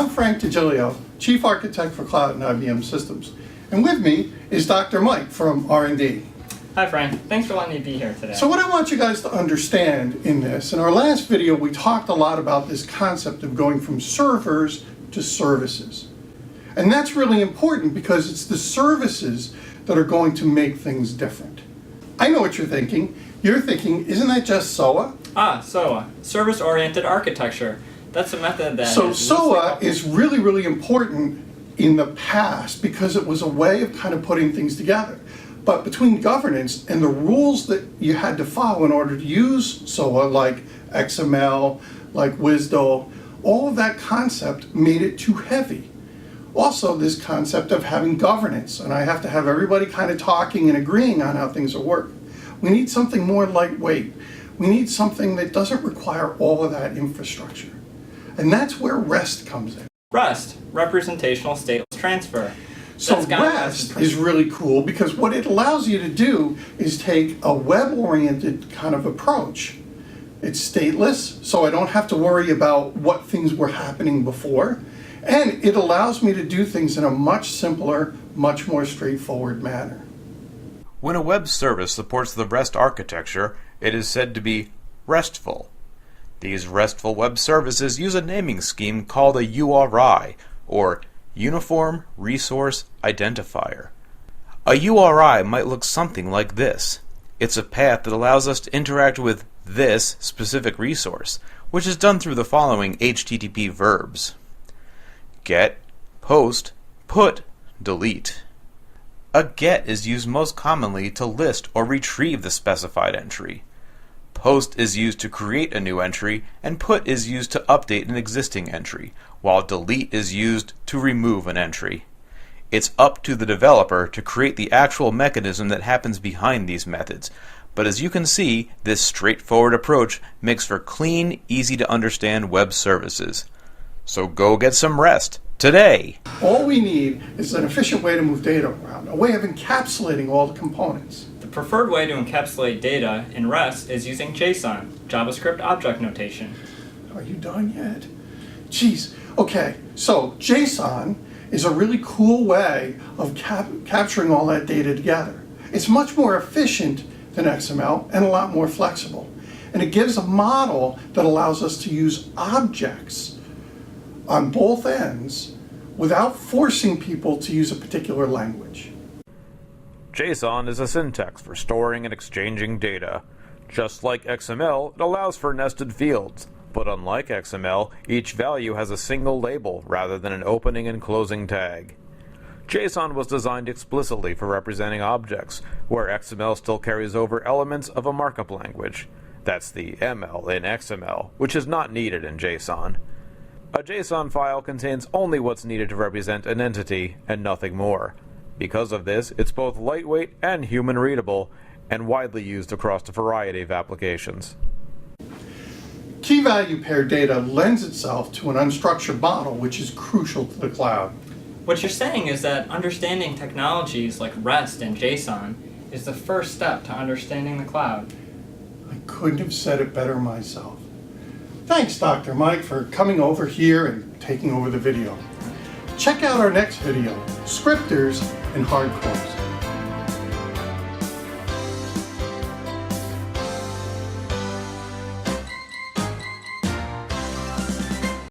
I'm Frank DiGilio, Chief Architect for Cloud and IBM Systems. And with me is Dr. Mike from R&D. Hi Frank, thanks for letting me be here today. So what I want you guys to understand in this, in our last video we talked a lot about this concept of going from servers to services. And that's really important because it's the services that are going to make things different. I know what you're thinking. You're thinking, isn't that just SOA? SOA, Service-Oriented Architecture. That's a method that So SOA is really important in the past because it was a way of kind of putting things together. But between governance and the rules that you had to follow in order to use SOA, like XML, like WSDL, all of that concept made it too heavy. Also, this concept of having governance, and I have to have everybody kind of talking and agreeing on how things will work. We need something more lightweight. We need something that doesn't require all of that infrastructure. And that's where REST comes in. REST, Representational Stateless Transfer. So REST is really cool because what it allows you to do is take a web-oriented kind of approach. It's stateless, so I don't have to worry about what things were happening before. And it allows me to do things in a much simpler, much more straightforward manner. When a web service supports the REST architecture, it is said to be RESTful. These RESTful web services use a naming scheme called a URI, or Uniform Resource Identifier. A URI might look something like this. It's a path that allows us to interact with this specific resource, which is done through the following HTTP verbs: get, post, put, delete. A get is used most commonly to list or retrieve the specified entry. Post is used to create a new entry, and put is used to update an existing entry, while delete is used to remove an entry. It's up to the developer to create the actual mechanism that happens behind these methods, but as you can see, this straightforward approach makes for clean, easy to understand web services. So go get some REST today! All we need is an efficient way to move data around, a way of encapsulating all the components. The preferred way to encapsulate data in REST is using JSON, JavaScript Object Notation. Are you done yet? Geez, okay, so JSON is a really cool way of capturing all that data together. It's much more efficient than XML and a lot more flexible. And it gives a model that allows us to use objects on both ends without forcing people to use a particular language. JSON is a syntax for storing and exchanging data. Just like XML, it allows for nested fields, but unlike XML, each value has a single label rather than an opening and closing tag. JSON was designed explicitly for representing objects, where XML still carries over elements of a markup language. That's the ML in XML, which is not needed in JSON. A JSON file contains only what's needed to represent an entity and nothing more. Because of this, it's both lightweight and human-readable, and widely used across a variety of applications. Key-value paired data lends itself to an unstructured model, which is crucial to the cloud. What you're saying is that understanding technologies like REST and JSON is the first step to understanding the cloud. I couldn't have said it better myself. Thanks, Dr. Mike, for coming over here and taking over the video. Check out our next video, Scripters and Hardcores.